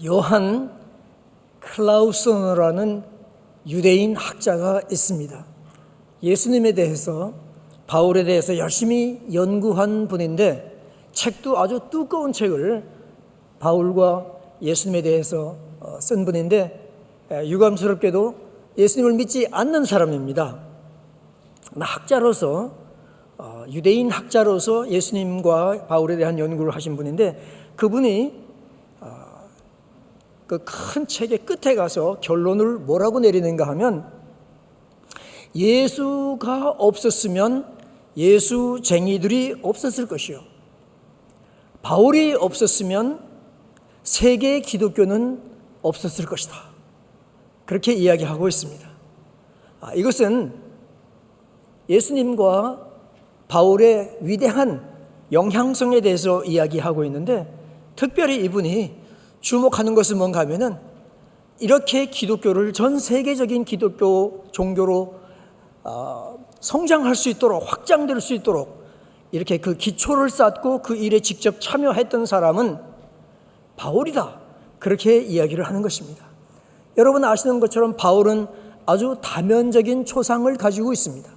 요한 클라우스너라는 유대인 학자가 있습니다. 예수님에 대해서, 바울에 대해서 열심히 연구한 분인데, 책도 아주 두꺼운 책을 바울과 예수님에 대해서 쓴 분인데, 유감스럽게도 예수님을 믿지 않는 사람입니다. 학자로서, 유대인 학자로서 예수님과 바울에 대한 연구를 하신 분인데, 그분이 그 큰 책의 끝에 가서 결론을 뭐라고 내리는가 하면, 예수가 없었으면 예수쟁이들이 없었을 것이요, 바울이 없었으면 세계 기독교는 없었을 것이다, 그렇게 이야기하고 있습니다. 이것은 예수님과 바울의 위대한 영향성에 대해서 이야기하고 있는데, 특별히 이분이 주목하는 것은 뭔가 하면은, 이렇게 기독교를 전 세계적인 기독교 종교로 성장할 수 있도록, 확장될 수 있도록 이렇게 그 기초를 쌓고 그 일에 직접 참여했던 사람은 바울이다, 그렇게 이야기를 하는 것입니다. 여러분 아시는 것처럼 바울은 아주 다면적인 초상을 가지고 있습니다.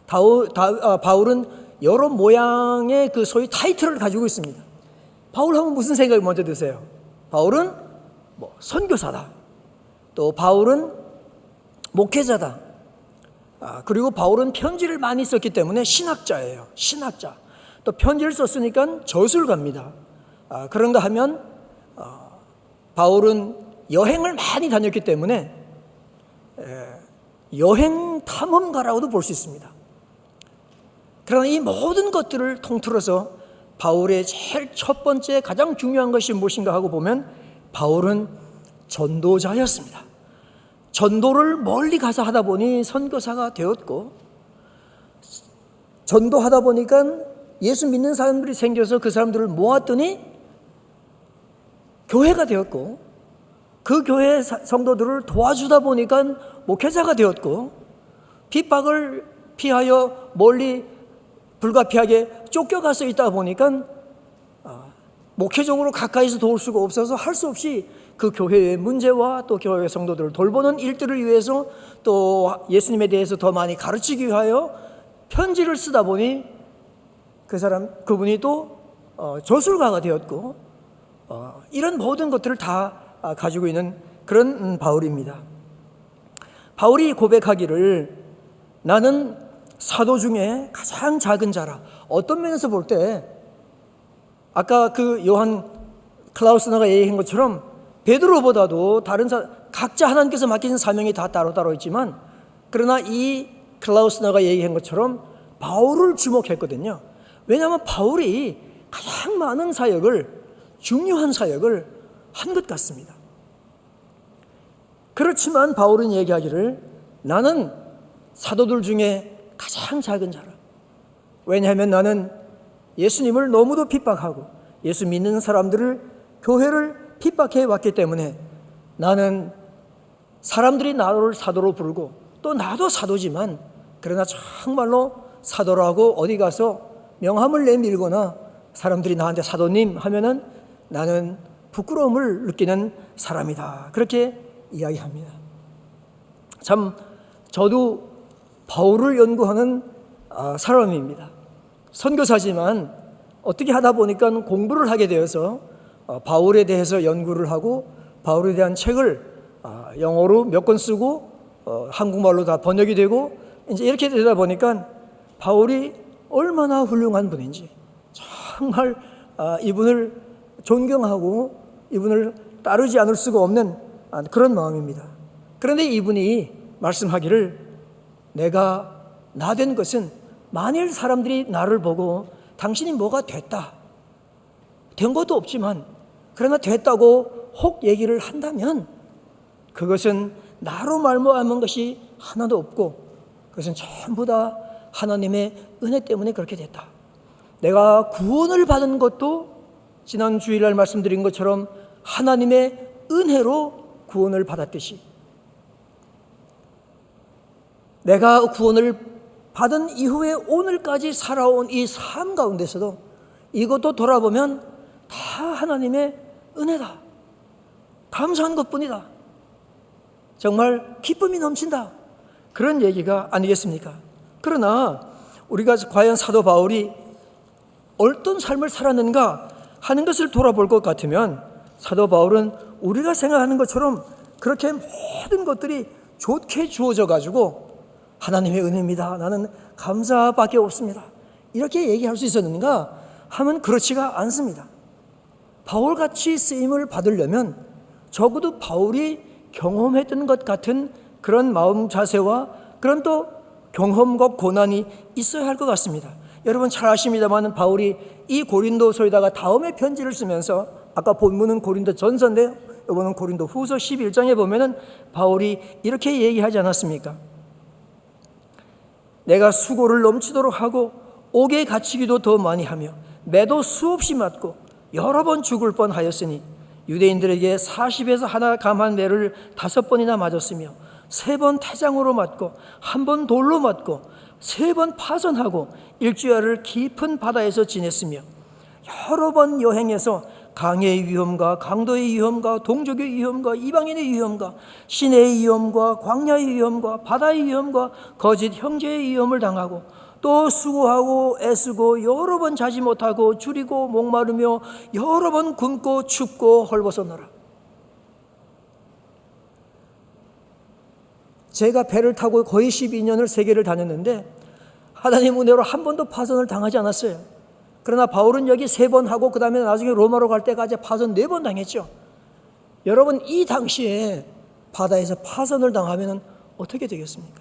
바울은 여러 모양의 그 소위 타이틀을 가지고 있습니다. 바울 하면 무슨 생각이 먼저 드세요? 바울은 선교사다, 또 바울은 목회자다, 그리고 바울은 편지를 많이 썼기 때문에 신학자예요. 신학자. 또 편지를 썼으니까 저술가입니다. 그런가 하면 바울은 여행을 많이 다녔기 때문에 여행 탐험가라고도 볼 수 있습니다. 그러나 이 모든 것들을 통틀어서 바울의 제일 첫 번째 가장 중요한 것이 무엇인가 하고 보면, 바울은 전도자였습니다. 전도를 멀리 가서 하다 보니 선교사가 되었고, 전도하다 보니까 예수 믿는 사람들이 생겨서 그 사람들을 모았더니 교회가 되었고, 그 교회 성도들을 도와주다 보니까 목회자가 되었고, 핍박을 피하여 멀리 불가피하게 쫓겨가서 있다 보니까 목회적으로 가까이서 도울 수가 없어서 할 수 없이 그 교회의 문제와 또 교회 성도들을 돌보는 일들을 위해서, 또 예수님에 대해서 더 많이 가르치기 위하여 편지를 쓰다 보니 그분이 또 저술가가 되었고, 이런 모든 것들을 다 가지고 있는 그런 바울입니다. 바울이 고백하기를, 나는 사도 중에 가장 작은 자라. 어떤 면에서 볼 때 아까 그 요한 클라우스너가 얘기한 것처럼 베드로보다도 다른 각자 하나님께서 맡기신 사명이 다 따로따로 있지만, 그러나 이 클라우스너가 얘기한 것처럼 바울을 주목했거든요. 왜냐하면 바울이 가장 많은 사역을, 중요한 사역을 한 것 같습니다. 그렇지만 바울은 얘기하기를, 나는 사도들 중에 가장 작은 자라. 왜냐하면 나는 예수님을 너무도 핍박하고 예수 믿는 사람들을, 교회를 핍박해 왔기 때문에, 나는 사람들이 나를 사도로 부르고, 또 나도 사도지만, 그러나 정말로 사도라고 어디 가서 명함을 내밀거나 사람들이 나한테 사도님 하면은 나는 부끄러움을 느끼는 사람이다, 그렇게 이야기합니다. 참 저도 바울을 연구하는 사람입니다. 선교사지만 어떻게 하다 보니까 공부를 하게 되어서 바울에 대해서 연구를 하고, 바울에 대한 책을 영어로 몇 권 쓰고 한국말로 다 번역이 되고, 이제 이렇게 되다 보니까 바울이 얼마나 훌륭한 분인지 정말 이분을 존경하고 이분을 따르지 않을 수가 없는 그런 마음입니다. 그런데 이분이 말씀하기를, 내가 나 된 것은, 만일 사람들이 나를 보고 당신이 뭐가 됐다, 된 것도 없지만 그러나 됐다고 혹 얘기를 한다면, 그것은 나로 말미암은 것이 하나도 없고, 그것은 전부 다 하나님의 은혜 때문에 그렇게 됐다. 내가 구원을 받은 것도 지난 주일날 말씀드린 것처럼 하나님의 은혜로 구원을 받았듯이, 내가 구원을 받은 이후에 오늘까지 살아온 이 삶 가운데서도 이것도 돌아보면 다 하나님의 은혜다. 감사한 것뿐이다. 정말 기쁨이 넘친다. 그런 얘기가 아니겠습니까? 그러나 우리가 과연 사도 바울이 어떤 삶을 살았는가 하는 것을 돌아볼 것 같으면 사도 바울은 우리가 생각하는 것처럼 그렇게 모든 것들이 좋게 주어져 가지고 하나님의 은혜입니다, 나는 감사밖에 없습니다, 이렇게 얘기할 수 있었는가 하면 그렇지가 않습니다. 바울같이 쓰임을 받으려면 적어도 바울이 경험했던 것 같은 그런 마음 자세와 그런 또 경험과 고난이 있어야 할 것 같습니다. 여러분 잘 아십니다만 바울이 이 고린도서에다가 다음에 편지를 쓰면서, 아까 본문은 고린도 전서인데 이번은 고린도 후서 11장에 보면은 바울이 이렇게 얘기하지 않았습니까? 내가 수고를 넘치도록 하고 옥에 갇히기도 더 많이 하며 매도 수없이 맞고 여러 번 죽을 뻔하였으니 유대인들에게 40에서 하나 감한 매를 5번이나 맞았으며 3번 태장으로 맞고 1번 돌로 맞고 3번 파선하고 일주일을 깊은 바다에서 지냈으며 여러 번 여행해서 강의 위험과 강도의 위험과 동족의 위험과 이방인의 위험과 시내의 위험과 광야의 위험과 바다의 위험과 거짓 형제의 위험을 당하고 또 수고하고 애쓰고 여러 번 자지 못하고 줄이고 목마르며 여러 번 굶고 춥고 헐벗었노라. 제가 배를 타고 거의 12년을 세계를 다녔는데 하나님 은혜로 한 번도 파선을 당하지 않았어요. 그러나 바울은 여기 3번 하고 그 다음에 나중에 로마로 갈 때까지 파선 4번 당했죠. 여러분 이 당시에 바다에서 파선을 당하면 어떻게 되겠습니까?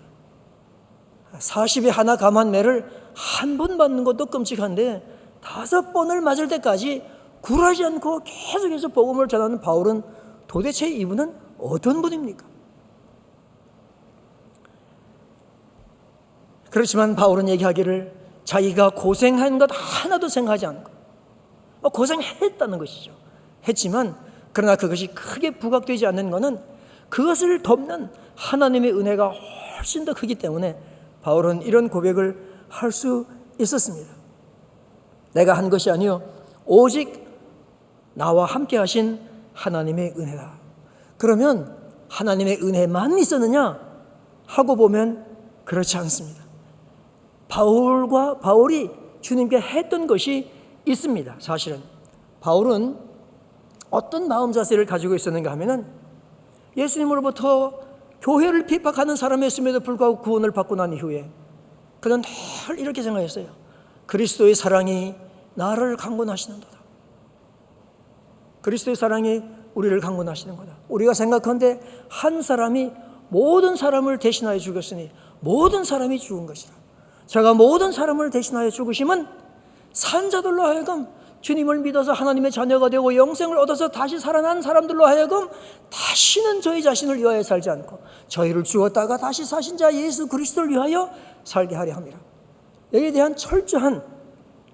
40에 하나 감한 매를 한 번 맞는 것도 끔찍한데 5번을 맞을 때까지 굴하지 않고 계속해서 복음을 전하는 바울은 도대체 이분은 어떤 분입니까? 그렇지만 바울은 얘기하기를 자기가 고생한 것 하나도 생각하지 않고 고생했다는 것이죠. 했지만 그러나 그것이 크게 부각되지 않는 것은 그것을 덮는 하나님의 은혜가 훨씬 더 크기 때문에 바울은 이런 고백을 할 수 있었습니다. 내가 한 것이 아니요 오직 나와 함께 하신 하나님의 은혜다. 그러면 하나님의 은혜만 있었느냐 하고 보면 그렇지 않습니다. 바울이 주님께 했던 것이 있습니다. 사실은 바울은 어떤 마음 자세를 가지고 있었는가 하면은 예수님으로부터 교회를 핍박하는 사람이었음에도 불구하고 구원을 받고 난 이후에 그는 늘 이렇게 생각했어요. 그리스도의 사랑이 나를 강권하시는도다. 그리스도의 사랑이 우리를 강권하시는 거다. 우리가 생각한데 한 사람이 모든 사람을 대신하여 죽었으니 모든 사람이 죽은 것이다. 제가 모든 사람을 대신하여 죽으심은 산자들로 하여금 주님을 믿어서 하나님의 자녀가 되고 영생을 얻어서 다시 살아난 사람들로 하여금 다시는 저희 자신을 위하여 살지 않고 저희를 죽었다가 다시 사신 자 예수 그리스도를 위하여 살게 하려 합니다. 여기에 대한 철저한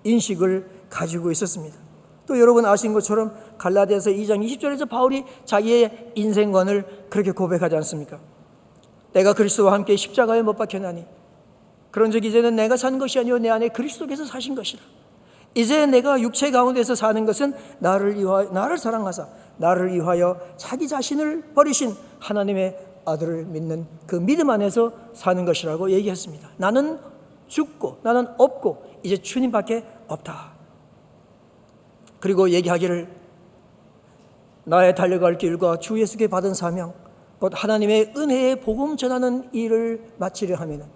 인식을 가지고 있었습니다. 또 여러분 아신 것처럼 갈라디아서 2장 20절에서 바울이 자기의 인생관을 그렇게 고백하지 않습니까? 내가 그리스도와 함께 십자가에 못 박혀나니 그런즉 이제는 내가 산 것이 아니요 내 안에 그리스도께서 사신 것이라. 이제 내가 육체 가운데서 사는 것은 나를 사랑하사 나를 위하여 자기 자신을 버리신 하나님의 아들을 믿는 그 믿음 안에서 사는 것이라고 얘기했습니다. 나는 죽고 나는 없고 이제 주님밖에 없다. 그리고 얘기하기를 나의 달려갈 길과 주 예수께 받은 사명 곧 하나님의 은혜의 복음 전하는 일을 마치려 하면은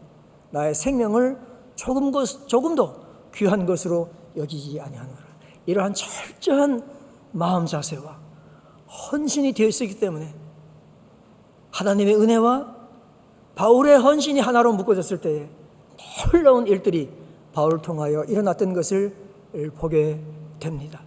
나의 생명을 조금 더 귀한 것으로 여기지 아니하노라. 이러한 철저한 마음 자세와 헌신이 되어 있었기 때문에 하나님의 은혜와 바울의 헌신이 하나로 묶어졌을 때에 놀라운 일들이 바울을 통하여 일어났던 것을 보게 됩니다.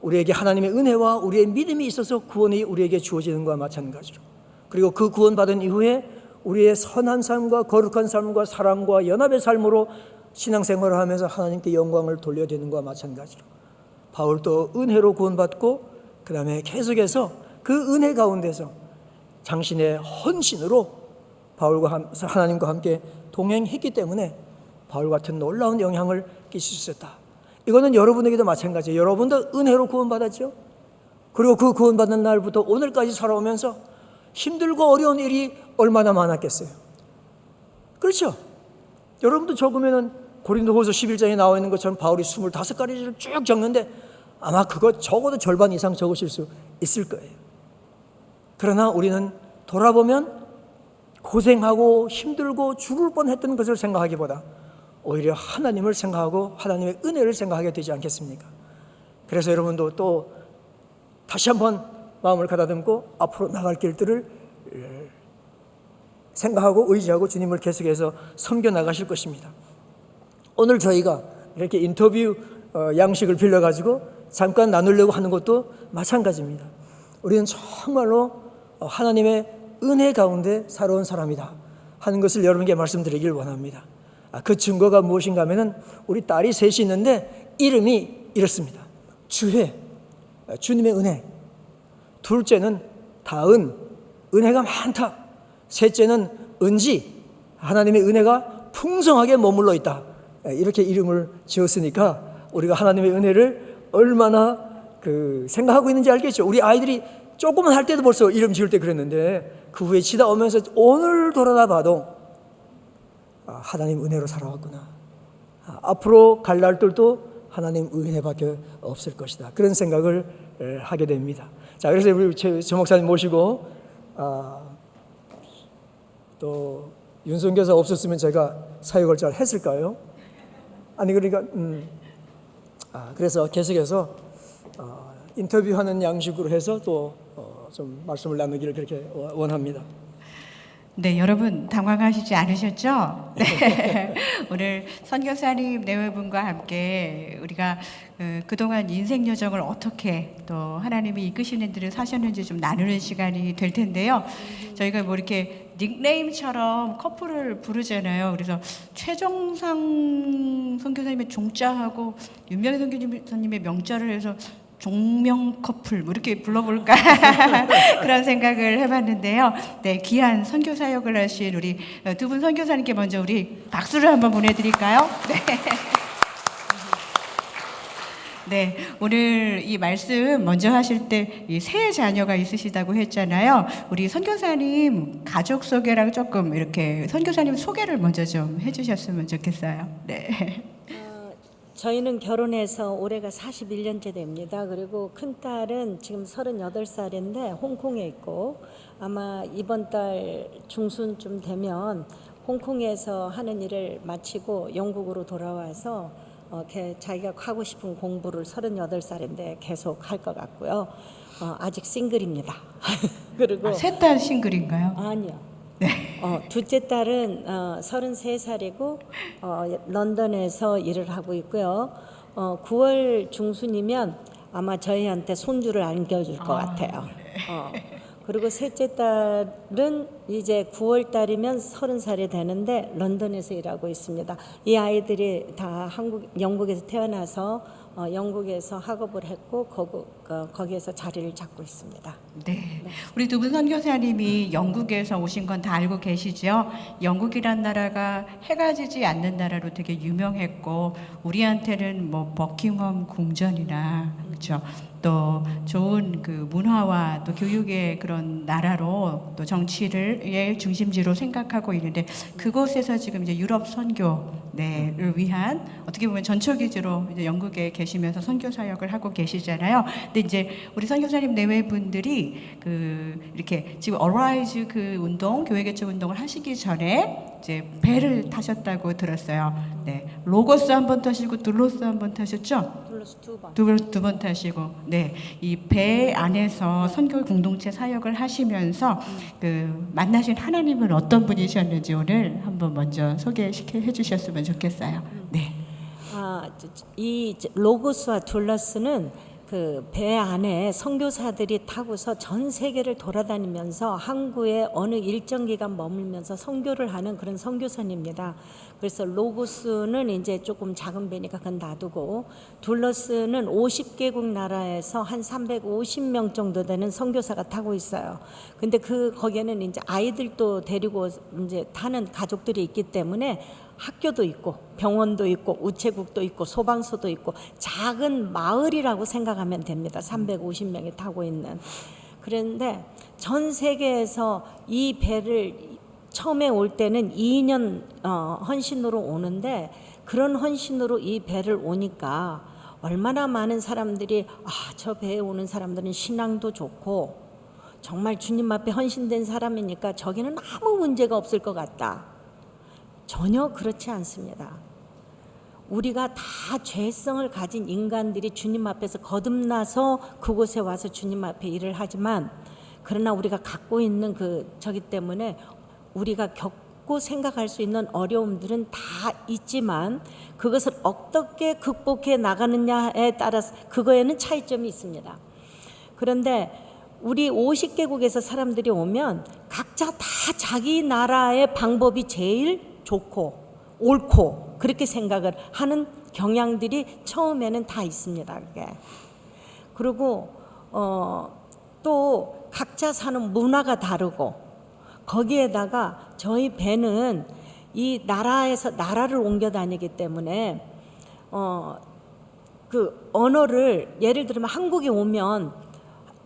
우리에게 하나님의 은혜와 우리의 믿음이 있어서 구원이 우리에게 주어지는 것과 마찬가지로, 그리고 그 구원받은 이후에 우리의 선한 삶과 거룩한 삶과 사랑과 연합의 삶으로 신앙생활을 하면서 하나님께 영광을 돌려드리는 것과 마찬가지로 바울도 은혜로 구원받고 그 다음에 계속해서 그 은혜 가운데서 당신의 헌신으로 하나님과 함께 동행했기 때문에 바울 같은 놀라운 영향을 끼칠 수 있었다. 이거는 여러분에게도 마찬가지예요. 여러분도 은혜로 구원받았죠? 그리고 그 구원받는 날부터 오늘까지 살아오면서 힘들고 어려운 일이 얼마나 많았겠어요. 그렇죠? 여러분도 적으면은 고린도후서 11장에 나와 있는 것처럼 바울이 25가지를 쭉 적는데 아마 그거 적어도 절반 이상 적으실 수 있을 거예요. 그러나 우리는 돌아보면 고생하고 힘들고 죽을 뻔했던 것을 생각하기보다 오히려 하나님을 생각하고 하나님의 은혜를 생각하게 되지 않겠습니까? 그래서 여러분도 또 다시 한번 마음을 가다듬고 앞으로 나갈 길들을 생각하고 의지하고 주님을 계속해서 섬겨 나가실 것입니다. 오늘 저희가 이렇게 인터뷰 양식을 빌려가지고 잠깐 나누려고 하는 것도 마찬가지입니다. 우리는 정말로 하나님의 은혜 가운데 살아온 사람이다 하는 것을 여러분께 말씀드리길 원합니다. 그 증거가 무엇인가 하면은 우리 딸이 셋이 있는데 이름이 이렇습니다. 주혜, 주님의 은혜. 둘째는 다은, 은혜가 많다. 셋째는 은지, 하나님의 은혜가 풍성하게 머물러 있다. 이렇게 이름을 지었으니까 우리가 하나님의 은혜를 얼마나 생각하고 있는지 알겠죠. 우리 아이들이 조금만 할 때도 벌써 이름 지을 때 그랬는데 그 후에 지다 오면서 오늘 돌아다 봐도 하나님 은혜로 살아왔구나. 앞으로 갈 날들도 하나님 은혜밖에 없을 것이다. 그런 생각을 하게 됩니다. 자, 그래서 우리 조 목사님 모시고 또 윤성 교사 없었으면 제가 사역을 잘 했을까요? 아니 그러니까 그래서 계속해서 인터뷰하는 양식으로 해서 또 좀 말씀을 나누기를 그렇게 원합니다. 네, 여러분 당황하시지 않으셨죠? 네. 오늘 선교사님 내외분과 함께 우리가 그동안 인생 여정을 어떻게 또 하나님이 이끄시는 대로 사셨는지 좀 나누는 시간이 될 텐데요. 저희가 뭐 이렇게 닉네임처럼 커플을 부르잖아요. 그래서 최정상 선교사님의 종자하고 윤명희 선교사님의 명자를 해서 종명 커플 뭐 이렇게 불러볼까 그런 생각을 해봤는데요. 네, 귀한 선교 사역을 하신 우리 두 분 선교사님께 먼저 우리 박수를 한번 보내드릴까요? 네. 네, 오늘 이 말씀 먼저 하실 때 세 자녀가 있으시다고 했잖아요. 우리 선교사님 가족 소개랑 조금 이렇게 선교사님 소개를 먼저 좀 해주셨으면 좋겠어요. 네. 저희는 결혼해서 올해가 41년째 됩니다. 그리고 큰딸은 지금 38살인데 홍콩에 있고 아마 이번 달 중순쯤 되면 홍콩에서 하는 일을 마치고 영국으로 돌아와서 자기가 하고 싶은 공부를 38살인데 계속 할 것 같고요. 아직 싱글입니다. 그리고 셋 다 싱글인가요? 아니요. 둘째 딸은 33살이고 런던에서 일을 하고 있고요. 9월 중순이면 아마 저희한테 손주를 안겨줄 것 같아요. 그리고 셋째 딸은 이제 9월 달이면 30살이 되는데 런던에서 일하고 있습니다. 이 아이들이 다 영국에서 태어나서 영국에서 학업을 했고 거기에서 자리를 잡고 있습니다. 네. 우리 두 분 선교사님이 영국에서 오신 건 다 알고 계시죠? 영국이란 나라가 해가 지지 않는 나라로 되게 유명했고 우리한테는 뭐 버킹엄 궁전이나 그렇죠. 또 좋은 그 문화와 또 교육의 그런 나라로 또 정치를 중심지로 생각하고 있는데 그곳에서 지금 이제 유럽 선교를 위한 어떻게 보면 전초기지로 이제 영국에 계시면서 선교 사역을 하고 계시잖아요. 근데 이제 우리 선교사님 내외분들이 이렇게 지금 어라이즈 운동, 교회 개척 운동을 하시기 전에 이제 배를 타셨다고 들었어요. 네, 로고스 한번 타시고 둘로스 한번 타셨죠? 둘로스 두 번. 두 번 타시고, 네, 이 배 안에서 선교 공동체 사역을 하시면서 만나신 하나님은 어떤 분이셨는지 오늘 한번 먼저 소개해 주셨으면 좋겠어요. 네. 이 로고스와 둘러스는 그 배 안에 선교사들이 타고서 전 세계를 돌아다니면서 항구에 어느 일정 기간 머물면서 선교를 하는 그런 선교선입니다. 그래서 로고스는 이제 조금 작은 배니까 그건 놔두고 둘러스는 50개국 나라에서 한 350명 정도 되는 선교사가 타고 있어요. 근데 거기에는 이제 아이들도 데리고 이제 타는 가족들이 있기 때문에 학교도 있고 병원도 있고 우체국도 있고 소방서도 있고 작은 마을이라고 생각하면 됩니다. 350명이 타고 있는. 그런데 전 세계에서 이 배를 처음에 올 때는 2년 헌신으로 오는데, 그런 헌신으로 이 배를 오니까 얼마나 많은 사람들이 저 배에 오는 사람들은 신앙도 좋고 정말 주님 앞에 헌신된 사람이니까 저기는 아무 문제가 없을 것 같다. 전혀 그렇지 않습니다. 우리가 다 죄성을 가진 인간들이 주님 앞에서 거듭나서 그곳에 와서 주님 앞에 일을 하지만, 그러나 우리가 갖고 있는 저기 때문에 우리가 겪고 생각할 수 있는 어려움들은 다 있지만, 그것을 어떻게 극복해 나가느냐에 따라서 그거에는 차이점이 있습니다. 그런데 우리 50개국에서 사람들이 오면 각자 다 자기 나라의 방법이 제일 좋고 옳고 그렇게 생각을 하는 경향들이 처음에는 다 있습니다. 그게. 그리고 또 각자 사는 문화가 다르고, 거기에다가 저희 배는 이 나라에서 나라를 옮겨 다니기 때문에 그 언어를, 예를 들면 한국에 오면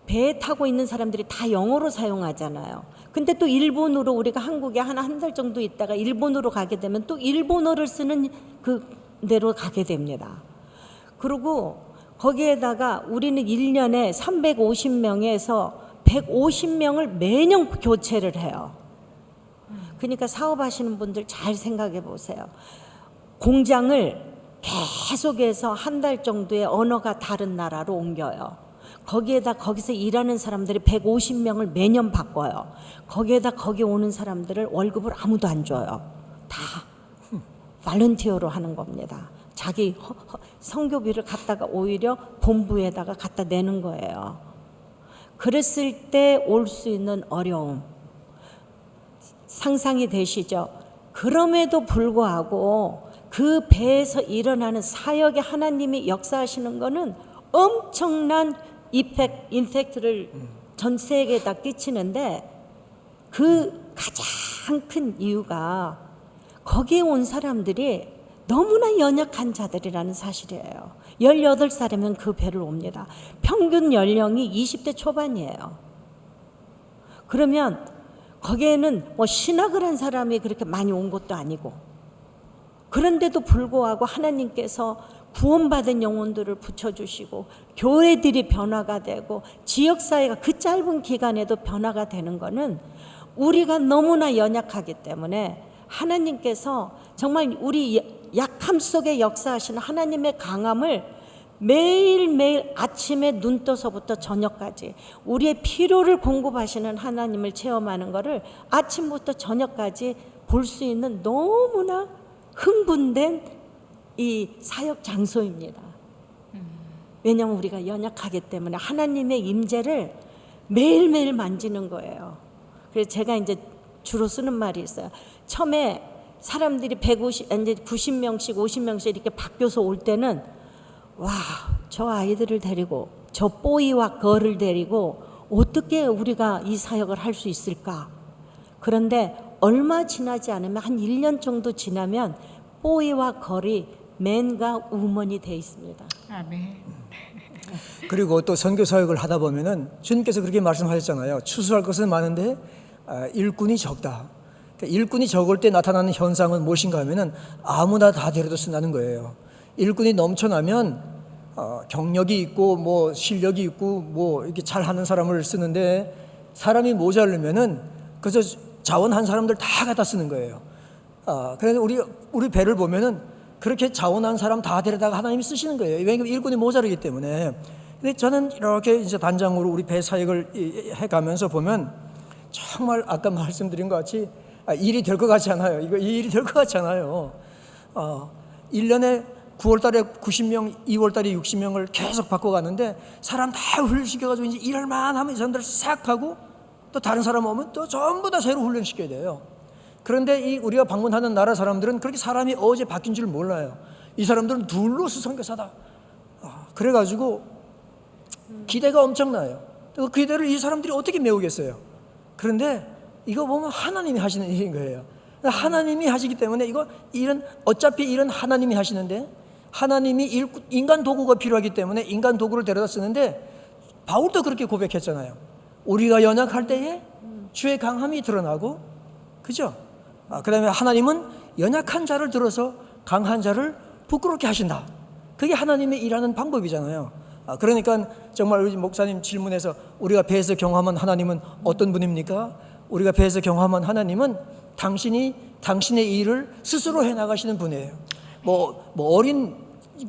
배에 타고 있는 사람들이 다 영어로 사용하잖아요. 근데 또 일본으로, 우리가 한국에 한 달 정도 있다가 일본으로 가게 되면 또 일본어를 쓰는 그 데로 가게 됩니다. 그리고 거기에다가 우리는 1년에 350명에서 150명을 매년 교체를 해요. 그러니까 사업하시는 분들 잘 생각해 보세요. 공장을 계속해서 한 달 정도의 언어가 다른 나라로 옮겨요. 거기서 일하는 사람들이 150명을 매년 바꿔요. 거기에다 거기 오는 사람들을 월급을 아무도 안 줘요. 다 발런티어로 하는 겁니다. 자기 선교비를 갖다가 오히려 본부에다가 갖다 내는 거예요. 그랬을 때 올 수 있는 어려움 상상이 되시죠? 그럼에도 불구하고 그 배에서 일어나는 사역에 하나님이 역사하시는 거는 엄청난 임팩트를 전 세계에다 끼치는데, 그 가장 큰 이유가 거기에 온 사람들이 너무나 연약한 자들이라는 사실이에요. 18살이면 그 배를 옵니다. 평균 연령이 20대 초반이에요. 그러면 거기에는 뭐 신학을 한 사람이 그렇게 많이 온 것도 아니고, 그런데도 불구하고 하나님께서 구원받은 영혼들을 붙여주시고 교회들이 변화가 되고 지역사회가 그 짧은 기간에도 변화가 되는 것은 우리가 너무나 연약하기 때문에, 하나님께서 정말 우리 약함 속에 역사하시는 하나님의 강함을 매일매일 아침에 눈 떠서부터 저녁까지 우리의 필요를 공급하시는 하나님을 체험하는 것을 아침부터 저녁까지 볼 수 있는 너무나 흥분된 이 사역 장소입니다. 왜냐하면 우리가 연약하기 때문에 하나님의 임재를 매일매일 만지는 거예요. 그래서 제가 이제 주로 쓰는 말이 있어요. 처음에 사람들이 90명씩 50명씩 이렇게 바뀌어서 올 때는, 와, 저 아이들을 데리고, 저 뽀이와 걸을 데리고 어떻게 우리가 이 사역을 할 수 있을까? 그런데 얼마 지나지 않으면, 한 1년 정도 지나면 뽀이와 걸이 맨과 우먼이 돼 있습니다. 아멘. 그리고 또 선교 사역을 하다 보면은 주님께서 그렇게 말씀하셨잖아요. 추수할 것은 많은데 일꾼이 적다. 그러니까 일꾼이 적을 때 나타나는 현상은 무엇인가 하면은 아무나 다 데려다 쓴다는 거예요. 일꾼이 넘쳐나면 경력이 있고 뭐 실력이 있고 뭐 이렇게 잘하는 사람을 쓰는데, 사람이 모자르면은 그래서 자원한 사람들 다 갖다 쓰는 거예요. 그래서 우리 배를 보면은 그렇게 자원한 사람 다 데려다가 하나님이 쓰시는 거예요. 왜냐하면 일꾼이 모자르기 때문에. 근데 저는 이렇게 이제 단장으로 우리 배 사역을 해가면서 보면 정말 아까 말씀드린 것 같이 일이 될 것 같지 않아요. 이거 일이 될 것 같지 않아요. 1년에 9월 달에 90명, 2월 달에 60명을 계속 바꿔가는데, 사람 다 훈련시켜가지고 이제 일할 만하면 이 사람들 싹 하고 또 다른 사람 오면 또 전부 다 새로 훈련시켜야 돼요. 그런데 이 우리가 방문하는 나라 사람들은 그렇게 사람이 어제 바뀐 줄 몰라요. 이 사람들은 둘로스 선교사다. 그래가지고 기대가 엄청나요. 그 기대를 이 사람들이 어떻게 메우겠어요? 그런데 이거 보면 하나님이 하시는 일인 거예요. 하나님이 하시기 때문에 어차피 일은 하나님이 하시는데, 하나님이 인간 도구가 필요하기 때문에 인간 도구를 데려다 쓰는데, 바울도 그렇게 고백했잖아요. 우리가 연약할 때에 주의 강함이 드러나고, 그죠? 그 다음에 하나님은 연약한 자를 들어서 강한 자를 부끄럽게 하신다. 그게 하나님의 일하는 방법이잖아요. 그러니까 정말 우리 목사님 질문에서 우리가 배에서 경험한 하나님은 어떤 분입니까? 우리가 배에서 경험한 하나님은 당신의 일을 스스로 해나가시는 분이에요. 어린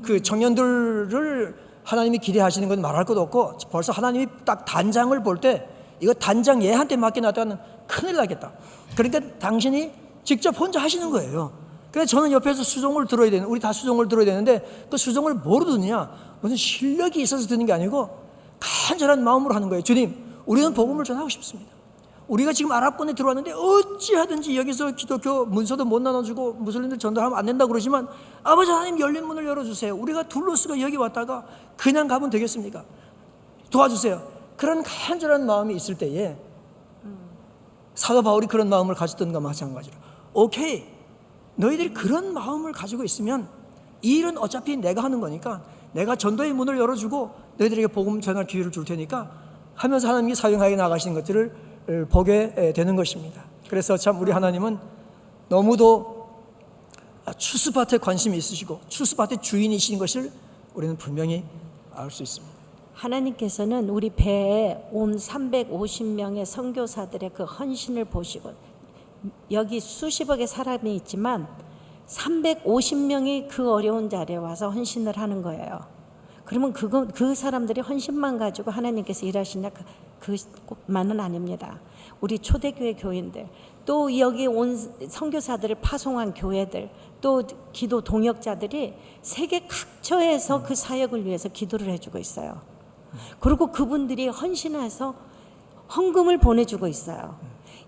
그 청년들을 하나님이 기대하시는 건 말할 것도 없고, 벌써 하나님이 딱 단장을 볼 때 이거 단장 얘한테 맡겨놨다가는 큰일 나겠다. 그러니까 당신이 직접 혼자 하시는 거예요. 그래서 저는 옆에서 수종을 들어야 되는, 우리 다 수종을 들어야 되는데, 그 수종을 뭐로 듣느냐? 무슨 실력이 있어서 듣는 게 아니고 간절한 마음으로 하는 거예요. 주님, 우리는 복음을 전하고 싶습니다. 우리가 지금 아랍권에 들어왔는데 어찌하든지 여기서 기독교 문서도 못 나눠주고 무슬림들 전달하면 안 된다고 그러지만, 아버지 하나님 열린 문을 열어주세요. 우리가 둘러쓰고 여기 왔다가 그냥 가면 되겠습니까? 도와주세요. 그런 간절한 마음이 있을 때에 사도 바울이 그런 마음을 가졌던 것과 마찬가지로, 오케이, 너희들이 그런 마음을 가지고 있으면 이 일은 어차피 내가 하는 거니까 내가 전도의 문을 열어주고 너희들에게 복음 전할 기회를 줄 테니까 하면서 하나님이 사용하게 나가시는 것들을 보게 되는 것입니다. 그래서 참 우리 하나님은 너무도 추수밭에 관심이 있으시고 추수밭의 주인이신 것을 우리는 분명히 알 수 있습니다. 하나님께서는 우리 배에 온 350명의 선교사들의 그 헌신을 보시고, 여기 수십억의 사람이 있지만 350명이 그 어려운 자리에 와서 헌신을 하는 거예요. 그러면 그 사람들이 헌신만 가지고 하나님께서 일하시냐? 그것만은 아닙니다. 우리 초대교회 교인들, 또 여기 온 선교사들을 파송한 교회들, 또 기도 동역자들이 세계 각처에서 그 사역을 위해서 기도를 해주고 있어요. 그리고 그분들이 헌신해서 헌금을 보내주고 있어요.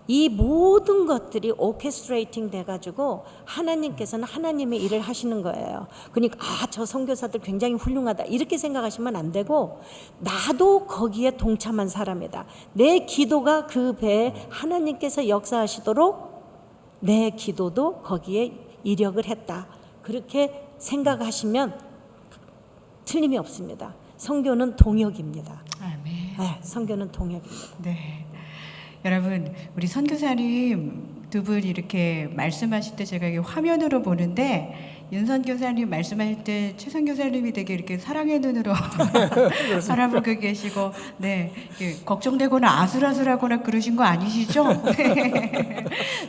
이 모든 것들이 오케스트레이팅 돼가지고 하나님께서는 하나님의 일을 하시는 거예요. 그러니까 저 선교사들 굉장히 훌륭하다 이렇게 생각하시면 안 되고, 나도 거기에 동참한 사람이다. 내 기도가 그 배에 하나님께서 역사하시도록 내 기도도 거기에 이력을 했다. 그렇게 생각하시면 틀림이 없습니다. 선교는 동역입니다. 아멘. 네, 선교는 동역입니다. 네. 여러분, 우리 선교사님 두 분 이렇게 말씀하실 때 제가 이게 화면으로 보는데, 윤 선교사님 말씀하실 때 최 선교사님이 되게 이렇게 사랑의 눈으로 바라보고 계시고, 네, 걱정되거나 아슬아슬하거나 그러신 거 아니시죠?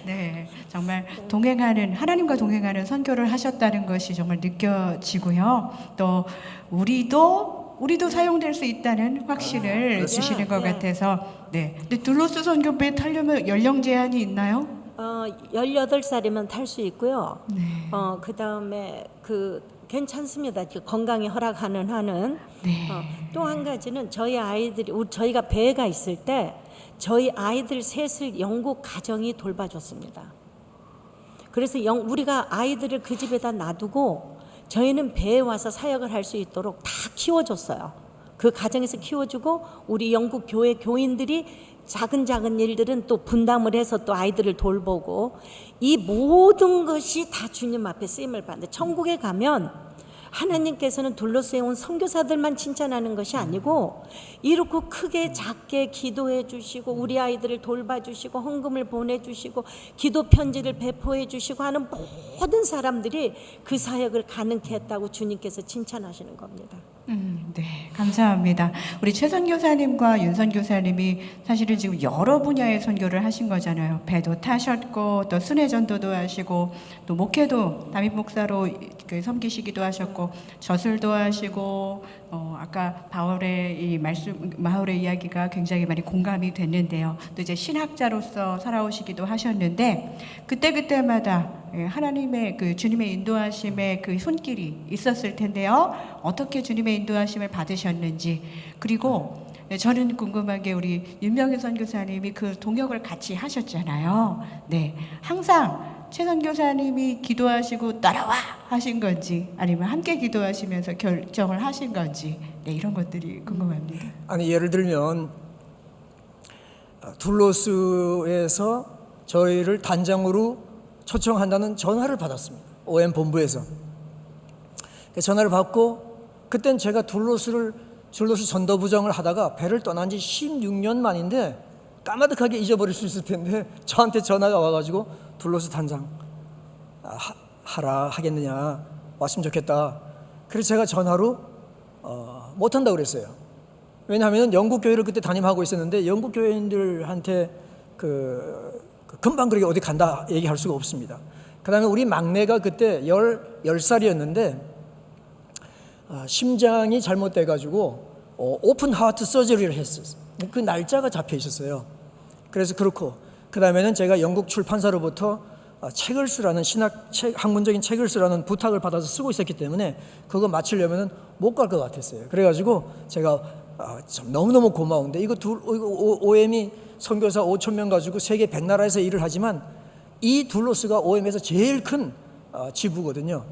네, 정말 하나님과 동행하는 선교를 하셨다는 것이 정말 느껴지고요. 또 우리도 사용될 수 있다는 확신을 주시는 것 같아서, 네. 근데 둘로스 선교배 타려면 연령 제한이 있나요? 18살이면 탈 수 있고요. 네. 그 다음에 괜찮습니다. 건강이 허락하는 한은. 네. 또 한 가지는 저희가 배가 있을 때 저희 아이들 셋을 영국 가정이 돌봐줬습니다. 그래서 우리가 아이들을 그 집에다 놔두고 저희는 배에 와서 사역을 할 수 있도록 다 키워줬어요. 그 가정에서 키워주고, 우리 영국 교회 교인들이 작은 일들은 또 분담을 해서 또 아이들을 돌보고, 이 모든 것이 다 주님 앞에 쓰임을 받는데, 천국에 가면 하나님께서는 둘러싸여 온 선교사들만 칭찬하는 것이 아니고 이렇게 크게 작게 기도해 주시고 우리 아이들을 돌봐주시고 헌금을 보내주시고 기도 편지를 배포해 주시고 하는 모든 사람들이 그 사역을 가능케 했다고 주님께서 칭찬하시는 겁니다. 네, 감사합니다. 우리 최 선교사님과 윤 선교사님이 사실은 지금 여러 분야의 선교를 하신 거잖아요. 배도 타셨고 또 순회전도도 하시고 또 목회도 담임 목사로 섬기시기도 하셨고 저술도 하시고 아까 바울의 바울의 이야기가 굉장히 많이 공감이 됐는데요. 또 이제 신학자로서 살아오시기도 하셨는데 그때마다 하나님의 주님의 인도하심의 그 손길이 있었을 텐데요. 어떻게 주님의 인도하심을 받으셨는지, 그리고 저는 궁금한 게 우리 윤명희 선교사님이 그 동역을 같이 하셨잖아요. 네, 항상 최 선교사님이 기도하시고 따라와 하신 건지 아니면 함께 기도하시면서 결정을 하신 건지, 네, 이런 것들이 궁금합니다. 아니, 예를 들면 둘로스에서 저희를 단장으로 초청한다는 전화를 받았습니다. OM 본부에서. 전화를 받고 그땐 제가 둘로스 전도부장을 하다가 배를 떠난 지 16년 만인데 까마득하게 잊어버릴 수 있을 텐데 저한테 전화가 와가지고 둘로스 단장 하겠느냐, 왔으면 좋겠다. 그래서 제가 전화로 못한다고 그랬어요. 왜냐하면 영국 교회를 그때 담임하고 있었는데 영국 교회인들한테 금방 그렇게 어디 간다 얘기할 수가 없습니다. 그 다음에 우리 막내가 그때 10살이었는데 심장이 잘못돼가지고 오픈 하트 서저리를 했었어요. 그 날짜가 잡혀 있었어요. 그래서 그렇고 그 다음에는 제가 영국 출판사로부터 책을 쓰라는 학문적인 책을 쓰라는 부탁을 받아서 쓰고 있었기 때문에 그거 마치려면 못 갈 것 같았어요. 그래가지고 제가 참 너무너무 고마운데 이거 OM이 선교사 5,000명 가지고 세계 100나라에서 일을 하지만 이 둘로스가 OM에서 제일 큰 지부거든요.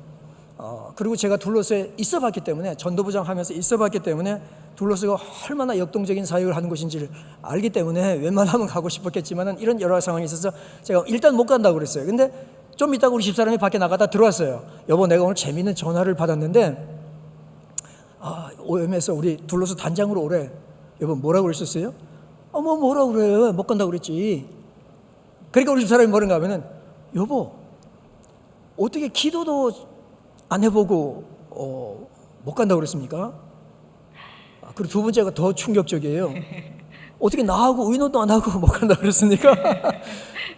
그리고 제가 둘로스에 있어봤기 때문에 전도부장 하면서 있어봤기 때문에 둘로스가 얼마나 역동적인 사역을 하는 곳인지를 알기 때문에 웬만하면 가고 싶었겠지만 이런 여러 상황이 있어서 제가 일단 못 간다고 그랬어요. 근데 좀 이따가 우리 집사람이 밖에 나가다 들어왔어요. 여보, 내가 오늘 재미있는 전화를 받았는데 OM에서 우리 둘로스 단장으로 오래. 여보, 뭐라고 그랬었어요? 뭐라고 그래, 못 간다고 그랬지. 그러니까 우리 집사람이 뭐라는가 하면은, 여보, 어떻게 기도도 안 해보고 못 간다고 그랬습니까? 그리고 두 번째가 더 충격적이에요. 어떻게 나하고 의논도 안 하고 못 간다고 그랬습니까?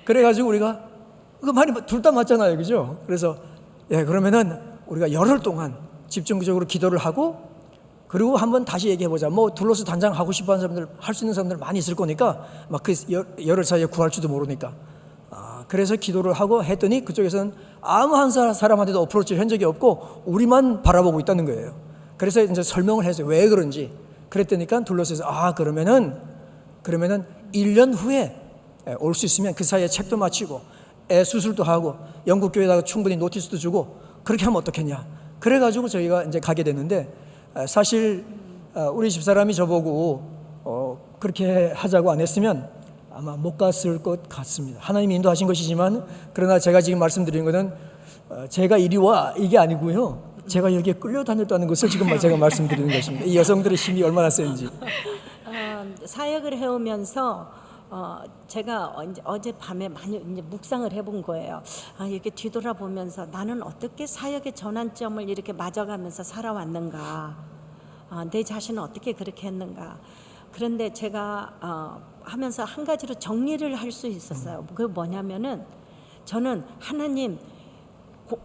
그래가지고 우리가 그 말이 둘 다 맞잖아요, 그죠? 그래서 그러면은 우리가 열흘 동안 집중적으로 기도를 하고 그리고 한번 다시 얘기해보자. 둘로스 단장 하고 싶어하는 사람들, 할 수 있는 사람들 많이 있을 거니까 막 그 열흘 사이에 구할지도 모르니까. 그래서 기도를 하고 했더니 그쪽에서는 아무 한 사람한테도 어프로치를 한 적이 없고 우리만 바라보고 있다는 거예요. 그래서 이제 설명을 했어요. 왜 그런지. 그랬더니까 둘러서서 그러면은 1년 후에 올 수 있으면 그 사이에 책도 마치고 애 수술도 하고 영국 교회에다가 충분히 노티스도 주고 그렇게 하면 어떻겠냐. 그래가지고 저희가 이제 가게 됐는데 사실 우리 집사람이 저보고 그렇게 하자고 안 했으면 아마 못 갔을 것 같습니다. 하나님이 인도하신 것이지만 그러나 제가 지금 말씀드리는 것은 제가 이리 와 이게 아니고요. 제가 여기에 끌려다녔다는 것을 지금 제가 말씀드리는 것입니다. 이 여성들의 힘이 얼마나 센지. 사역을 해오면서 제가 어젯밤에 많이 이제 묵상을 해본 거예요. 이렇게 뒤돌아보면서 나는 어떻게 사역의 전환점을 이렇게 맞아가면서 살아왔는가, 내 자신은 어떻게 그렇게 했는가. 그런데 제가 하면서 한 가지로 정리를 할 수 있었어요. 그게 뭐냐면은 저는 하나님,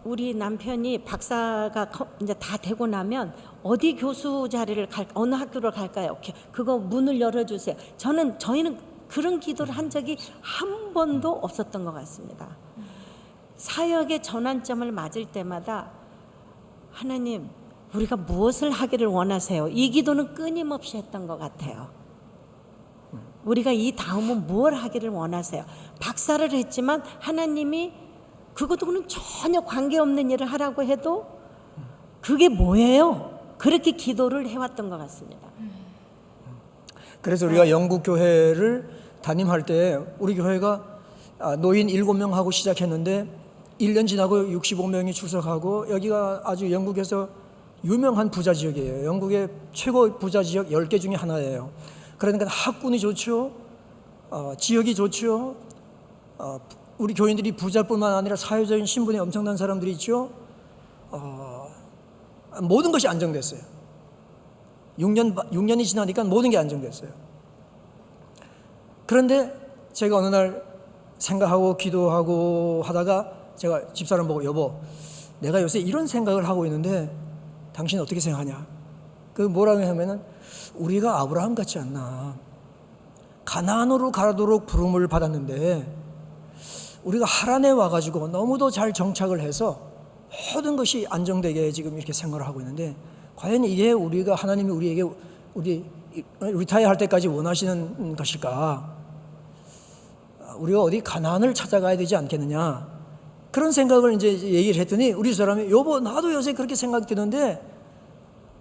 우리 남편이 박사가 이제 다 되고 나면 어디 교수 자리를 어느 학교를 갈까요? 그거 문을 열어주세요. 저희는 그런 기도를 한 적이 한 번도 없었던 것 같습니다. 사역의 전환점을 맞을 때마다 하나님, 우리가 무엇을 하기를 원하세요? 이 기도는 끊임없이 했던 것 같아요. 우리가 이 다음은 무엇을 하기를 원하세요? 박사를 했지만 하나님이 그것도는 전혀 관계없는 일을 하라고 해도 그게 뭐예요? 그렇게 기도를 해왔던 것 같습니다. 그래서 우리가 영국 교회를 담임할 때 우리 교회가 노인 7명 하고 시작했는데 1년 지나고 65명이 출석하고 여기가 아주 영국에서 유명한 부자 지역이에요. 영국의 최고 부자 지역 10개 중에 하나예요. 그러니까 학군이 좋죠. 지역이 좋죠. 우리 교인들이 부자뿐만 아니라 사회적인 신분이 엄청난 사람들이 있죠. 모든 것이 안정됐어요. 6년이 지나니까 모든 게 안정됐어요. 그런데 제가 어느 날 생각하고 기도하고 하다가 제가 집사람 보고 여보, 내가 요새 이런 생각을 하고 있는데 당신 어떻게 생각하냐? 그 뭐라고 하면은 우리가 아브라함 같지 않나. 가나안으로 가도록 부름을 받았는데 우리가 하란에 와가지고 너무도 잘 정착을 해서 모든 것이 안정되게 지금 이렇게 생각을 하고 있는데 과연 이게 우리가 하나님이 우리에게 우리 리타이어 할 때까지 원하시는 것일까? 우리가 어디 가나안을 찾아가야 되지 않겠느냐? 그런 생각을 이제 얘기를 했더니 우리 사람이 여보, 나도 요새 그렇게 생각되는데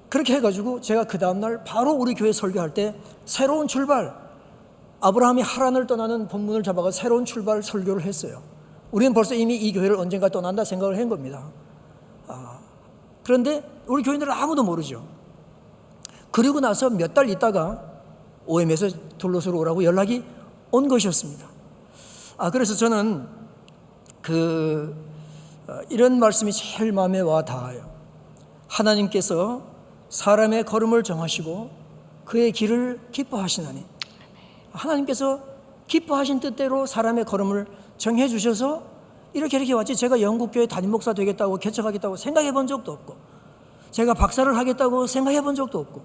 그렇게 해가지고 제가 그 다음날 바로 우리 교회 설교할 때 새로운 출발, 아브라함이 하란을 떠나는 본문을 잡아가 새로운 출발 설교를 했어요. 우리는 벌써 이미 이 교회를 언젠가 떠난다 생각을 한 겁니다. 그런데 우리 교인들은 아무도 모르죠. 그리고 나서 몇 달 있다가 OM에서 둘러스로 오라고 연락이 온 것이었습니다. 그래서 저는 이런 말씀이 제일 마음에 와 닿아요. 하나님께서 사람의 걸음을 정하시고 그의 길을 기뻐하시나니, 하나님께서 기뻐하신 뜻대로 사람의 걸음을 정해 주셔서 이렇게 왔지, 제가 영국교회 담임 목사 되겠다고 개척하겠다고 생각해 본 적도 없고, 제가 박사를 하겠다고 생각해 본 적도 없고,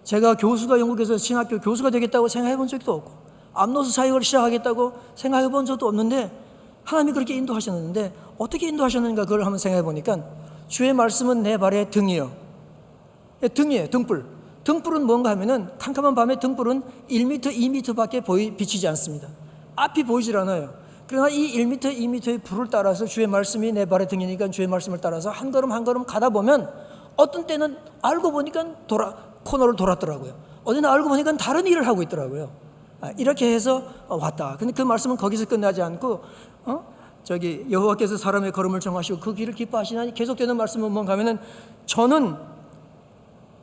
제가 교수가 영국에서 신학교 교수가 되겠다고 생각해 본 적도 없고, 암노스 사역을 시작하겠다고 생각해 본 적도 없는데 하나님이 그렇게 인도하셨는데, 어떻게 인도하셨는가 그걸 한번 생각해 보니까, 주의 말씀은 내 발의 등이요. 등이에요. 등불. 등불은 뭔가 하면은, 캄캄한 밤에 등불은 1m, 2m밖에 비치지 않습니다. 앞이 보이질 않아요. 그러나 이 1m, 2m의 불을 따라서, 주의 말씀이 내 발의 등이니까 주의 말씀을 따라서 한 걸음 한 걸음 가다 보면 어떤 때는 알고 보니까 코너를 돌았더라고요. 어디는 알고 보니까 다른 일을 하고 있더라고요. 이렇게 해서 왔다. 근데 그 말씀은 거기서 끝나지 않고, 여호와께서 사람의 걸음을 정하시고 그 길을 기뻐하시나니, 계속되는 말씀은 뭔가 하면은, 저는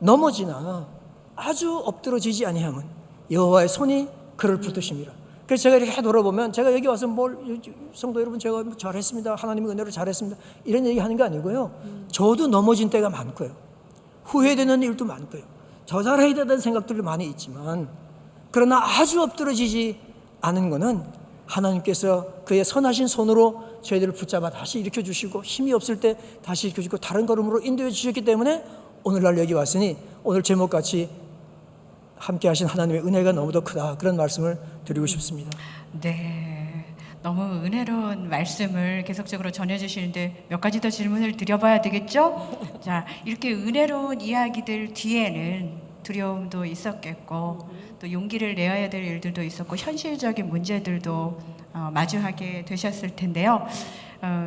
넘어지나 아주 엎드러지지 아니함은 여호와의 손이 그를 붙드심이라. 그래서 제가 이렇게 돌아보면, 제가 여기 와서 성도 여러분, 제가 잘했습니다, 하나님의 은혜로 잘했습니다, 이런 얘기 하는 게 아니고요. 저도 넘어진 때가 많고요. 후회되는 일도 많고요. 저 잘해야 되는 생각들도 많이 있지만, 그러나 아주 엎드러지지 않은 것은 하나님께서 그의 선하신 손으로 저희들을 붙잡아 다시 일으켜 주시고, 힘이 없을 때 다시 일으켜 주시고 다른 걸음으로 인도해 주셨기 때문에 오늘날 여기 왔으니, 오늘 제목같이 함께 하신 하나님의 은혜가 너무도 크다, 그런 말씀을 드리고 싶습니다. 네, 너무 은혜로운 말씀을 계속적으로 전해주시는데 몇 가지 더 질문을 드려봐야 되겠죠? 자, 이렇게 은혜로운 이야기들 뒤에는 두려움도 있었겠고, 또 용기를 내어야 될 일들도 있었고, 현실적인 문제들도 마주하게 되셨을 텐데요.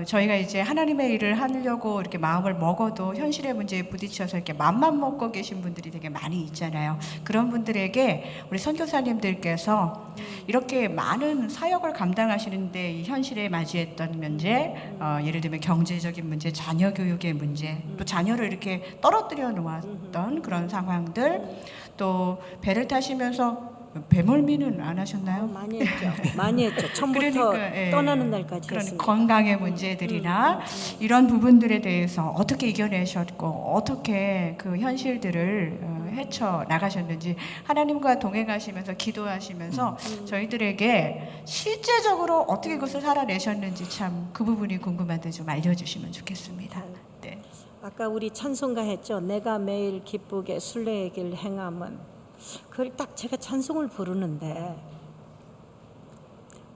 저희가 이제 하나님의 일을 하려고 이렇게 마음을 먹어도 현실의 문제에 부딪혀서 이렇게 맘만 먹고 계신 분들이 되게 많이 있잖아요. 그런 분들에게 우리 선교사님들께서 이렇게 많은 사역을 감당하시는데 이 현실에 마주했던 문제, 예를 들면 경제적인 문제, 자녀 교육의 문제, 또 자녀를 이렇게 떨어뜨려 놓았던 그런 상황들, 또 배를 타시면서 배멀미는 안 하셨나요? 많이 했죠. 많이 했죠. 처음부터 떠나는 날까지 했습니다. 건강의 문제들이나 이런 부분들에 대해서 어떻게 이겨내셨고, 어떻게 그 현실들을 헤쳐 나가셨는지, 하나님과 동행하시면서 기도하시면서 저희들에게 실제적으로 어떻게 그것을 살아내셨는지 참 그 부분이 궁금한데 좀 알려주시면 좋겠습니다. 네. 아까 우리 찬송가 했죠. 내가 매일 기쁘게 순례의 길 행함은, 그걸 딱 제가 찬송을 부르는데,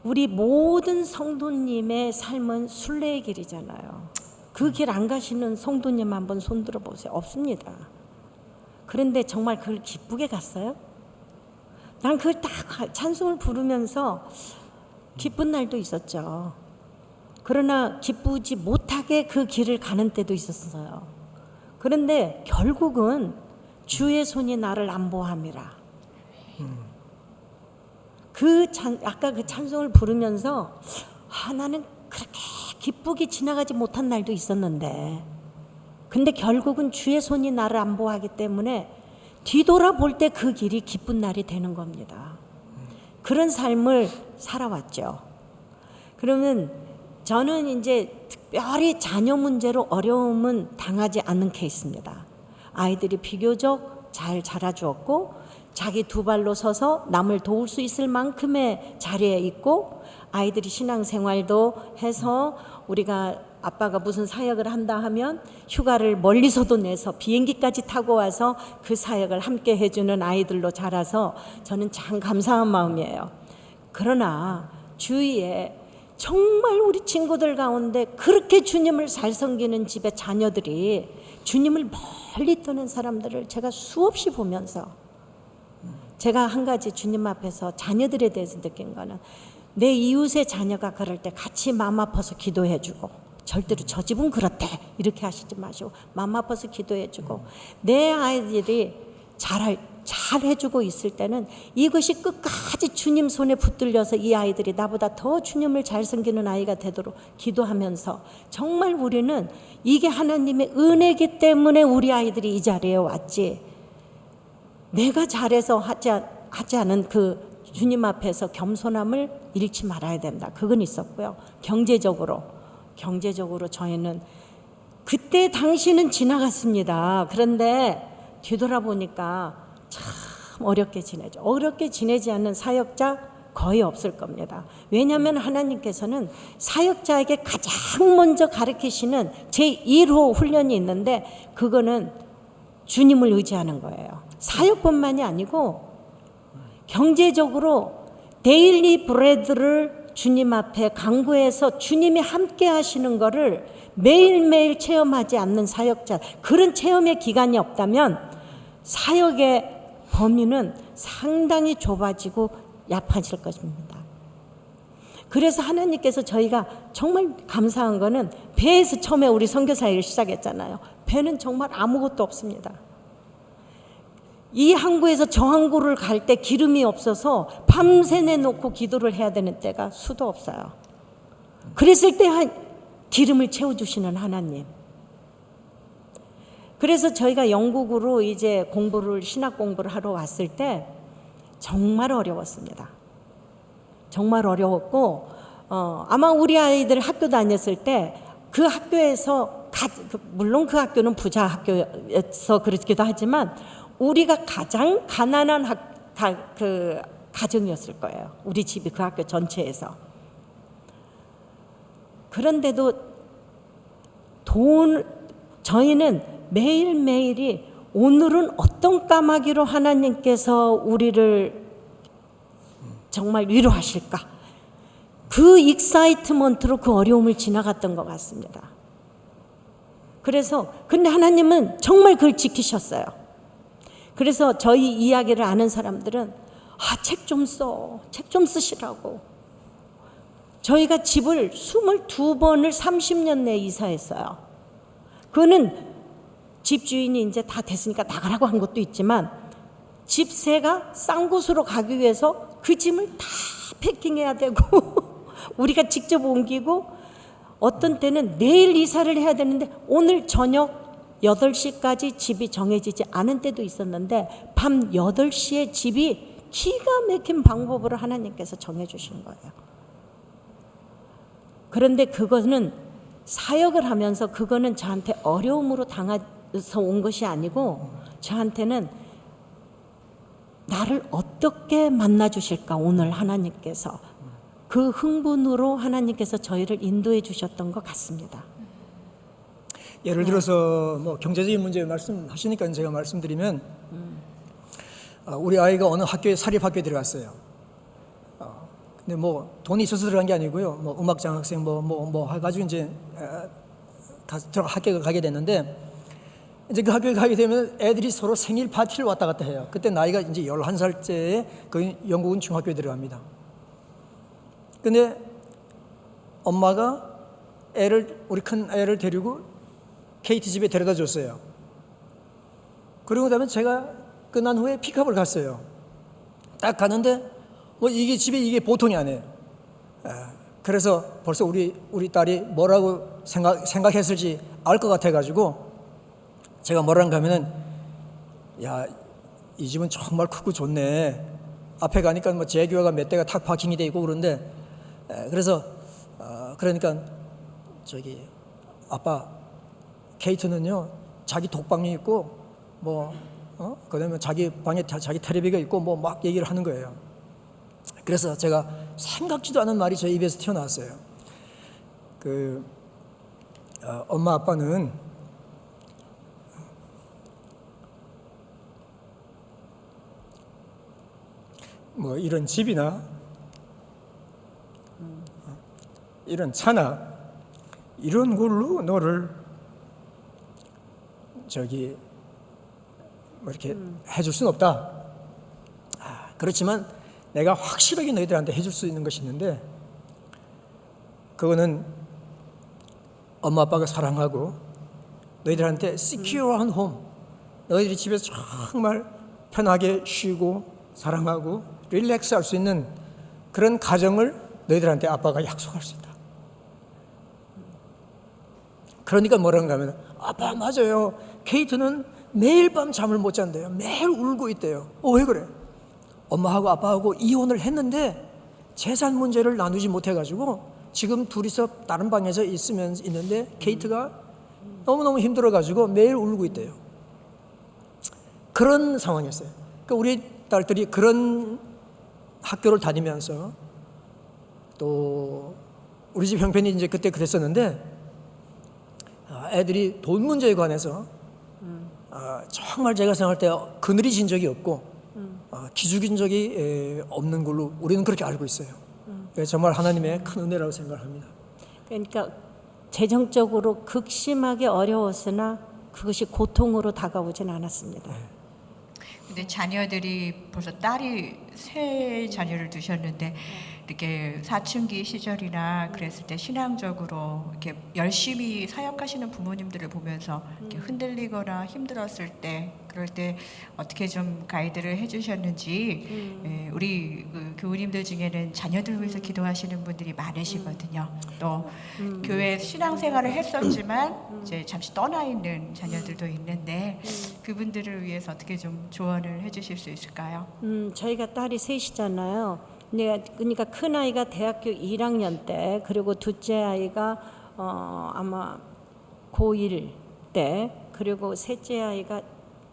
우리 모든 성도님의 삶은 순례의 길이잖아요. 그 길 안 가시는 성도님 한번 손들어 보세요. 없습니다. 그런데 정말 그걸 기쁘게 갔어요? 난 그걸 딱 찬송을 부르면서 기쁜 날도 있었죠. 그러나 기쁘지 못하게 그 길을 가는 때도 있었어요. 그런데 결국은 주의 손이 나를 안보함이라. 아까 그 찬송을 부르면서, 나는 그렇게 기쁘게 지나가지 못한 날도 있었는데, 근데 결국은 주의 손이 나를 안보하기 때문에 뒤돌아볼 때 그 길이 기쁜 날이 되는 겁니다. 그런 삶을 살아왔죠. 그러면 저는 이제 특별히 자녀 문제로 어려움은 당하지 않는 케이스입니다. 아이들이 비교적 잘 자라주었고, 자기 두 발로 서서 남을 도울 수 있을 만큼의 자리에 있고, 아이들이 신앙생활도 해서, 우리가 아빠가 무슨 사역을 한다 하면 휴가를 멀리서도 내서 비행기까지 타고 와서 그 사역을 함께 해주는 아이들로 자라서 저는 참 감사한 마음이에요. 그러나 주위에 정말 우리 친구들 가운데 그렇게 주님을 잘 섬기는 집의 자녀들이 주님을 멀리 떠난 사람들을 제가 수없이 보면서, 제가 한 가지 주님 앞에서 자녀들에 대해서 느낀 거는, 내 이웃의 자녀가 그럴 때 같이 마음 아파서 기도해주고, 절대로 저 집은 그렇대 이렇게 하시지 마시고 마음 아파서 기도해주고, 내 아이들이 잘할 잘 해주고 있을 때는 이것이 끝까지 주님 손에 붙들려서 이 아이들이 나보다 더 주님을 잘 섬기는 아이가 되도록 기도하면서 정말 우리는 이게 하나님의 은혜이기 때문에 우리 아이들이 이 자리에 왔지, 내가 잘해서 하지 않은 그 주님 앞에서 겸손함을 잃지 말아야 된다. 그건 있었고요. 경제적으로 저희는 그때 당시는 지나갔습니다. 그런데 뒤돌아보니까 참 어렵게 지내죠. 어렵게 지내지 않는 사역자 거의 없을 겁니다. 왜냐하면 하나님께서는 사역자에게 가장 먼저 가르치시는 제1호 훈련이 있는데 그거는 주님을 의지하는 거예요. 사역뿐만이 아니고 경제적으로 데일리 브레드를 주님 앞에 강구해서 주님이 함께 하시는 거를 매일매일 체험하지 않는 사역자, 그런 체험의 기간이 없다면 사역의 범위는 상당히 좁아지고 얕아질 것입니다. 그래서 하나님께서 저희가 정말 감사한 거는 배에서 처음에 우리 선교사 일 시작했잖아요. 배는 정말 아무것도 없습니다. 이 항구에서 저 항구를 갈 때 기름이 없어서 밤새 내놓고 기도를 해야 되는 때가 수도 없어요. 그랬을 때 기름을 채워주시는 하나님. 그래서 저희가 영국으로 이제 신학 공부를 하러 왔을 때 정말 어려웠습니다. 정말 어려웠고 아마 우리 아이들 학교 다녔을 때 그 학교에서 물론 그 학교는 부자 학교여서 그렇기도 하지만 우리가 가장 가난한 그 가정이었을 거예요. 우리 집이 그 학교 전체에서. 그런데도 저희는 매일매일이 오늘은 어떤 까마귀로 하나님께서 우리를 정말 위로하실까? 그 익사이트먼트로 그 어려움을 지나갔던 것 같습니다. 그래서 근데 하나님은 정말 그걸 지키셨어요. 그래서 저희 이야기를 아는 사람들은 책 좀 써, 책 좀 쓰시라고. 저희가 집을 22번을 30년 내에 이사했어요. 그거는 집주인이 이제 다 됐으니까 나가라고 한 것도 있지만 집세가 싼 곳으로 가기 위해서 그 짐을 다 패킹해야 되고 우리가 직접 옮기고 어떤 때는 내일 이사를 해야 되는데 오늘 저녁 8시까지 집이 정해지지 않은 때도 있었는데 밤 8시에 집이 기가 막힌 방법으로 하나님께서 정해주신 거예요. 그런데 그거는 사역을 하면서 그거는 저한테 어려움으로 당해서 온 것이 아니고 저한테는 나를 어떻게 만나주실까 오늘 하나님께서 그 흥분으로 하나님께서 저희를 인도해 주셨던 것 같습니다. 예를 들어서 뭐 경제적인 문제 말씀하시니까 제가 말씀드리면 우리 아이가 어느 학교에 사립학교에 들어갔어요. 근데 뭐 돈이 있어서 들어간 게 아니고요. 뭐 음악 장학생 뭐 해가지고 이제 학교에 가게 됐는데 이제 그 학교에 가게 되면 애들이 서로 생일 파티를 왔다 갔다 해요. 그때 나이가 이제 11살째에 그 영국은 중학교에 들어갑니다. 근데 엄마가 우리 큰 애를 데리고 케이티 집에 데려다 줬어요. 그러고 나면 제가 끝난 후에 픽업을 갔어요. 딱 가는데 뭐 이게 집에 이게 보통이 아니에요. 그래서 벌써 우리 딸이 뭐라고 생각했을지 알 것 같아가지고 제가 뭐라는가 하면은 야, 이 집은 정말 크고 좋네. 앞에 가니까 뭐 제규어가 몇 대가 탁 파킹이 돼 있고 그런데 그래서 그러니까 저기 아빠 케이트는요 자기 독방이 있고 뭐 그다음에 자기 방에 자기 텔레비가 있고 뭐 막 얘기를 하는 거예요. 그래서 제가 생각지도 않은 말이 제 입에서 튀어나왔어요. 엄마 아빠는 뭐 이런 집이나 이런 차나 이런 걸로 너를 뭐 이렇게 해줄 수는 없다. 그렇지만 내가 확실하게 너희들한테 해줄 수 있는 것이 있는데 그거는 엄마 아빠가 사랑하고 너희들한테 시큐어한 홈, 너희들이 집에서 정말 편하게 쉬고 사랑하고 릴렉스 할 수 있는 그런 가정을 너희들한테 아빠가 약속할 수 있다. 그러니까 뭐라는가 하면 아빠 맞아요. 케이트는 매일 밤 잠을 못 잔대요. 매일 울고 있대요. 왜 그래? 엄마하고 아빠하고 이혼을 했는데 재산 문제를 나누지 못해가지고 지금 둘이서 다른 방에서 있는데 케이트가 너무너무 힘들어가지고 매일 울고 있대요. 그런 상황이었어요. 그러니까 우리 딸들이 그런 학교를 다니면서 또 우리 집 형편이 이제 그때 그랬었는데 애들이 돈 문제에 관해서 정말 제가 생각할 때 그늘이 진 적이 없고 기죽인 적이 없는 걸로 우리는 그렇게 알고 있어요. 정말 하나님의 큰 은혜라고 생각합니다. 그러니까 재정적으로 극심하게 어려웠으나 그것이 고통으로 다가오진 않았습니다. 근데 자녀들이 벌써 딸이 세 자녀를 두셨는데 이렇게 사춘기 시절이나 그랬을 때 신앙적으로 이렇게 열심히 사역하시는 부모님들을 보면서 이렇게 흔들리거나 힘들었을 때 그럴 때 어떻게 좀 가이드를 해주셨는지 예, 우리 그 교우님들 중에는 자녀들 위해서 기도하시는 분들이 많으시거든요. 또 교회 신앙생활을 했었지만 이제 잠시 떠나 있는 자녀들도 있는데 그분들을 위해서 어떻게 좀 조언을 해주실 수 있을까요? 저희가 딸이 셋이잖아요. 그러니까 큰 아이가 대학교 1학년 때, 그리고 둘째 아이가 아마 고1 때, 그리고 셋째 아이가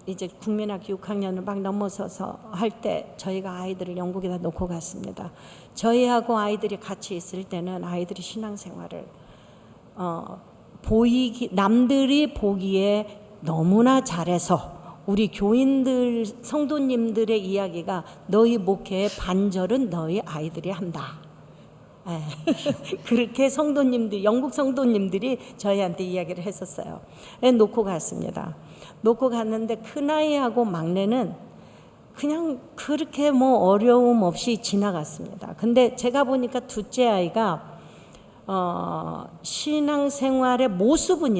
이제 국민학교 6학년을 막 넘어서서 할 때 저희가 아이들을 영국에다 놓고 갔습니다. 저희하고 아이들이 같이 있을 때는 아이들이 신앙생활을 남들이 보기에 너무나 잘해서 우리 교인들 성도님들의 이야기가 너희 목회의 반절은 너희 아이들이 한다. 그렇게 영국 성도님들이 저희한테 이야기를 했었어요. 놓고 갔습니다. 놓고 갔는데 큰아이하고 막내는 그냥 그렇게 뭐 어려움 없이 지나갔습니다. 근데 제가 보니까 둘째 아이가 신앙생활의 모습은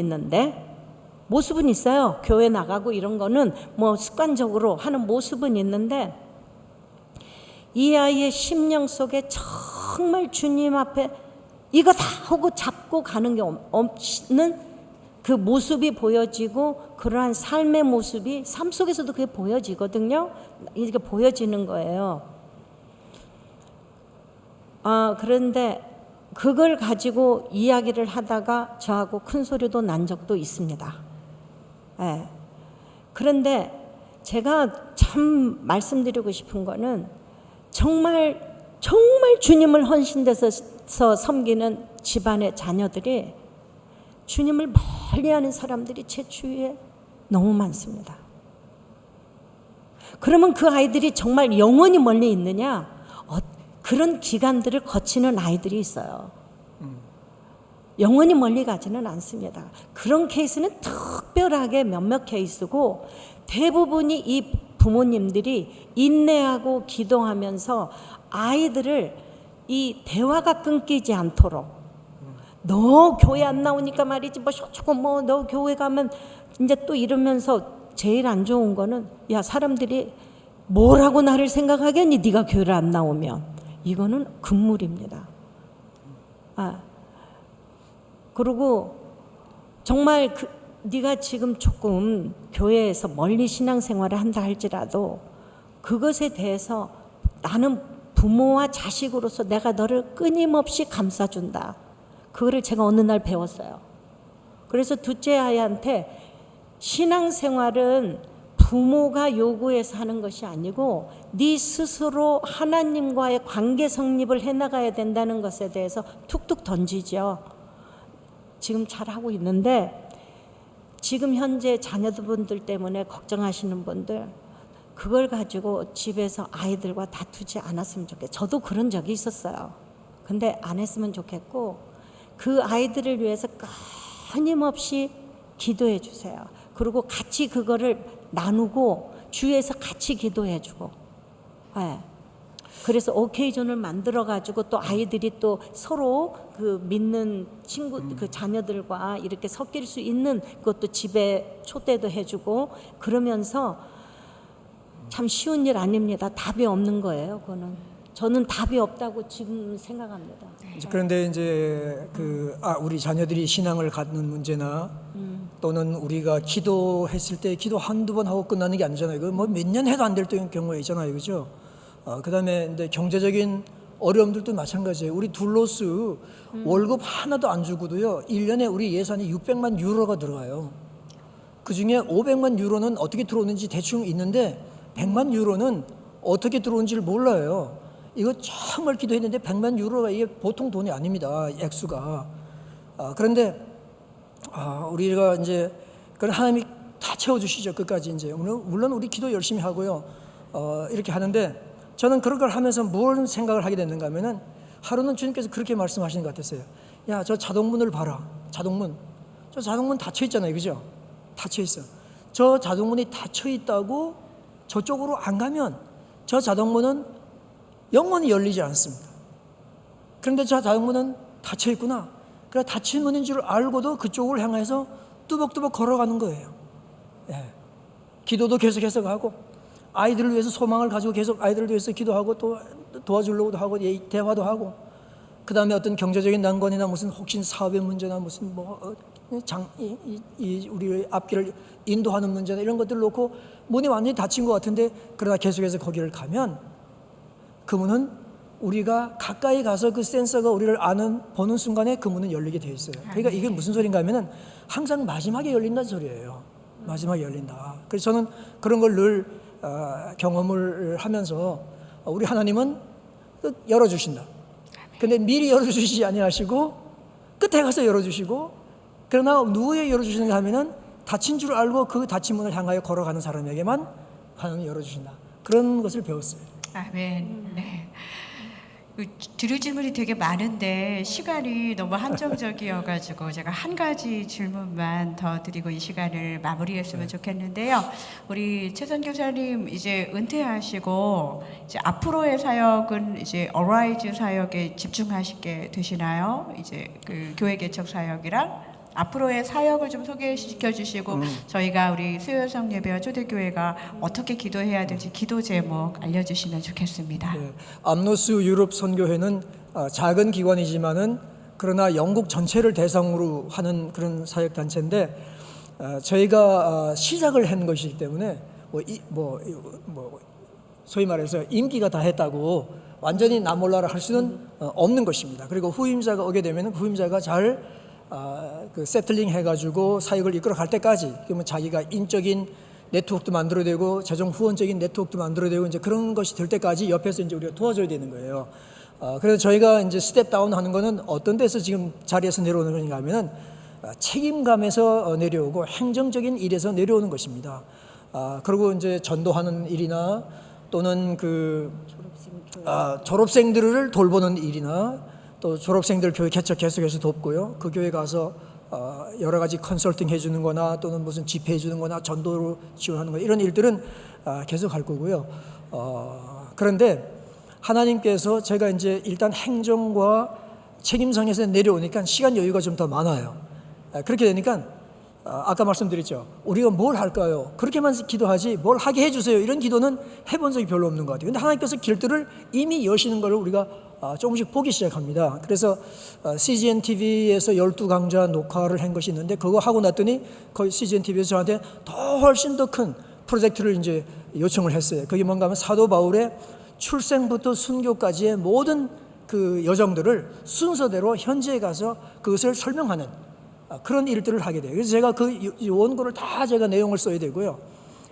있어요. 교회 나가고 이런 거는 뭐 습관적으로 하는 모습은 있는데 이 아이의 심령 속에 정말 주님 앞에 이거다 하고 잡고 가는 게 없는 그 모습이 보여지고 그러한 삶의 모습이 삶 속에서도 그게 보여지거든요. 이렇게 보여지는 거예요. 그런데 그걸 가지고 이야기를 하다가 저하고 큰 소리도 난 적도 있습니다. 그런데 제가 참 말씀드리고 싶은 거는 정말 주님을 헌신돼서 섬기는 집안의 자녀들이 주님을 멀리하는 사람들이 제 주위에 너무 많습니다. 그러면 그 아이들이 정말 영원히 멀리 있느냐? 그런 기간들을 거치는 아이들이 있어요. 영원히 멀리 가지는 않습니다. 그런 케이스는 특별하게 몇몇 케이스고 대부분이 이 부모님들이 인내하고 기도하면서 아이들을 이 대화가 끊기지 않도록 너 교회 안 나오니까 말이지 너 교회 가면 이제 또 이러면서 제일 안 좋은 거는 야 사람들이 뭐라고 나를 생각하겠니 네가 교회를 안 나오면 이거는 금물입니다. 그리고 정말 네가 지금 조금 교회에서 멀리 신앙생활을 한다 할지라도 그것에 대해서 나는 부모와 자식으로서 내가 너를 끊임없이 감싸준다. 그거를 제가 어느 날 배웠어요. 그래서 둘째 아이한테 신앙생활은 부모가 요구해서 하는 것이 아니고 네 스스로 하나님과의 관계 성립을 해나가야 된다는 것에 대해서 툭툭 던지죠. 지금 잘하고 있는데 지금 현재 자녀분들 때문에 걱정하시는 분들 그걸 가지고 집에서 아이들과 다투지 않았으면 좋겠어요. 저도 그런 적이 있었어요. 근데 안 했으면 좋겠고 그 아이들을 위해서 끊임없이 기도해 주세요. 그리고 같이 그거를 나누고 주위에서 같이 기도해 주고 그래서 오케이전을 만들어 가지고 또 아이들이 또 서로 그 믿는 친구 그 자녀들과 이렇게 섞일 수 있는 그것도 집에 초대도 해주고 그러면서 참 쉬운 일 아닙니다. 답이 없는 거예요. 그거는 저는 답이 없다고 지금 생각합니다. 그런데 이제 우리 자녀들이 신앙을 갖는 문제나 또는 우리가 기도했을 때 기도 한두 번 하고 끝나는 게 아니잖아요. 이거 뭐 몇 년 해도 안 될 경우가 있잖아요, 그죠? 그다음에 이제 경제적인 어려움들도 마찬가지예요. 우리 둘로스 월급 하나도 안 주고도요, 1년에 우리 예산이 600만 유로가 들어가요. 그 중에 500만 유로는 어떻게 들어오는지 대충 있는데 100만 유로는 어떻게 들어오는지를 몰라요. 이거 정말 기도했는데 100만 유로가 이게 보통 돈이 아닙니다. 액수가. 그런데 우리가 이제 그런 하나님이 다 채워주시죠. 끝까지 이제 물론 우리 기도 열심히 하고요. 이렇게 하는데 저는 그런 걸 하면서 뭘 생각을 하게 됐는가 하면은 하루는 주님께서 그렇게 말씀하시는 것 같았어요. 야, 저 자동문을 봐라. 자동문. 저 자동문 닫혀 있잖아요, 그죠? 닫혀 있어. 저 자동문이 닫혀 있다고 저쪽으로 안 가면 저 자동문은 영원히 열리지 않습니다. 그런데 저 자동문은 닫혀 있구나. 그래 닫힌 문인 줄 알고도 그쪽을 향해서 뚜벅뚜벅 걸어가는 거예요. 예. 기도도 계속해서 가고 아이들을 위해서 소망을 가지고 계속 아이들을 위해서 기도하고 또 도와주려고도 하고 대화도 하고 그 다음에 어떤 경제적인 난관이나 무슨 혹시 사업의 문제나 무슨 우리 앞길을 인도하는 문제나 이런 것들을 놓고 문이 완전히 닫힌 것 같은데 그러나 계속해서 거기를 가면 그 문은 우리가 가까이 가서 그 센서가 우리를 보는 순간에 그 문은 열리게 돼 있어요. 그러니까 이게 무슨 소린가 하면은 항상 마지막에 열린다는 소리예요. 마지막에 열린다. 그래서 저는 그런 걸 늘 경험을 하면서 우리 하나님은 열어주신다. 근데 미리 열어주시지 아니하시고 끝에 가서 열어주시고 그러나 누구에 열어주시는가 하면은 닫힌 줄 알고 그 닫힌 문을 향하여 걸어가는 사람에게만 하나님이 열어주신다. 그런 것을 배웠어요. 아멘. 네. 드릴 질문이 되게 많은데 시간이 너무 한정적이어가지고 제가 한 가지 질문만 더 드리고 이 시간을 마무리했으면 좋겠는데요. 우리 최선 교사님 이제 은퇴하시고 이제 앞으로의 사역은 이제 어라이즈 사역에 집중하시게 되시나요? 이제 그 교회 개척 사역이랑 앞으로의 사역을 좀 소개시켜 주시고 저희가 우리 수요성 예배와 초대교회가 어떻게 기도해야 될지 기도 제목 알려주시면 좋겠습니다. 네, 암노스 유럽 선교회는 작은 기관이지만은 그러나 영국 전체를 대상으로 하는 그런 사역 단체인데 저희가 시작을 한 것이기 때문에 소위 말해서 임기가 다 했다고 완전히 나 몰라라 할 수는 없는 것입니다. 그리고 후임자가 오게 되면 후임자가 잘 세틀링 해가지고 사역을 이끌어 갈 때까지 그러면 자기가 인적인 네트워크도 만들어내고 재정 후원적인 네트워크도 만들어내고 이제 그런 것이 될 때까지 옆에서 이제 우리가 도와줘야 되는 거예요. 그래서 저희가 이제 스텝 다운 하는 거는 어떤 데서 지금 자리에서 내려오는 건가 하면은 책임감에서 내려오고 행정적인 일에서 내려오는 것입니다. 그리고 이제 전도하는 일이나 또는 졸업생들을 돌보는 일이나 또 졸업생들 교회 개척 계속해서 돕고요. 그 교회 가서 여러 가지 컨설팅 해주는 거나 또는 무슨 집회 해주는 거나 전도로 지원하는 거 이런 일들은 계속 할 거고요. 그런데 하나님께서 제가 이제 일단 행정과 책임성에서 내려오니까 시간 여유가 좀 더 많아요. 그렇게 되니까 아까 말씀드렸죠. 우리가 뭘 할까요? 그렇게만 기도하지 뭘 하게 해주세요. 이런 기도는 해본 적이 별로 없는 것 같아요. 근데 하나님께서 길들을 이미 여시는 걸 우리가 조금씩 보기 시작합니다. 그래서 CGN TV에서 12강좌 녹화를 한 것이 있는데 그거 하고 났더니 거의 CGN TV에서 저한테 훨씬 더 큰 프로젝트를 이제 요청을 했어요. 그게 뭔가 하면 사도 바울의 출생부터 순교까지의 모든 그 여정들을 순서대로 현지에 가서 그것을 설명하는 그런 일들을 하게 돼요. 그래서 제가 그 원고를 다 제가 내용을 써야 되고요.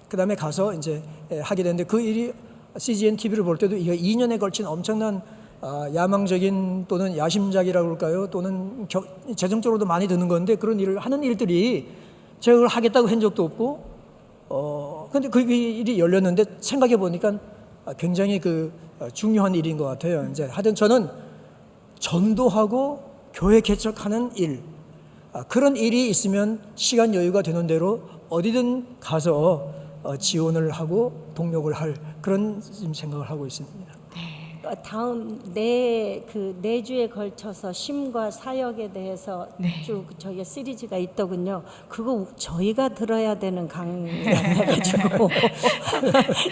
그 다음에 가서 이제 하게 되는데 그 일이 CGN TV를 볼 때도 이거 2년에 걸친 엄청난 야망적인 또는 야심작이라고 할까요? 또는 재정적으로도 많이 드는 건데 그런 일을 하는 일들이 제가 그걸 하겠다고 한 적도 없고 근데 그 일이 열렸는데 생각해 보니까 굉장히 중요한 일인 것 같아요. 이제 하여튼 저는 전도하고 교회 개척하는 일 그런 일이 있으면 시간 여유가 되는 대로 어디든 가서 지원을 하고 동력을 할 그런 지금 생각을 하고 있습니다. 다음 네 주에 걸쳐서 쉼과 사역에 대해서 네. 쭉 저희가 시리즈가 있더군요. 그거 저희가 들어야 되는 강의라가지고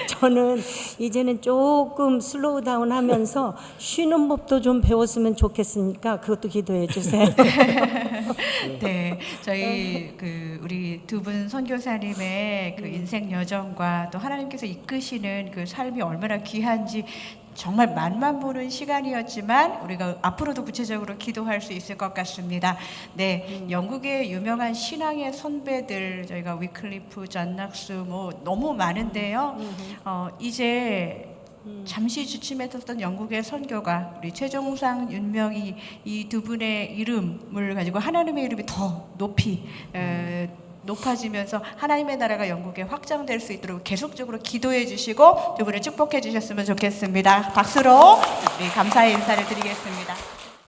저는 이제는 조금 슬로우 다운 하면서 쉬는 법도 좀 배웠으면 좋겠으니까 그것도 기도해 주세요. 네, 저희 우리 두 분 선교사님의 그 인생 여정과 또 하나님께서 이끄시는 그 삶이 얼마나 귀한지 정말 맛만 보는 시간이었지만 우리가 앞으로도 구체적으로 기도할 수 있을 것 같습니다. 네, 영국의 유명한 신앙의 선배들 저희가 위클리프, 존 낙스 뭐 너무 많은데요. 이제 잠시 주춤했었던 영국의 선교가 우리 최종상, 윤명이 이 두 분의 이름을 가지고 하나님의 이름이 더 높이 높아지면서 하나님의 나라가 영국에 확장될 수 있도록 계속적으로 기도해 주시고 두 분을 축복해 주셨으면 좋겠습니다. 박수로 우리 감사의 인사를 드리겠습니다.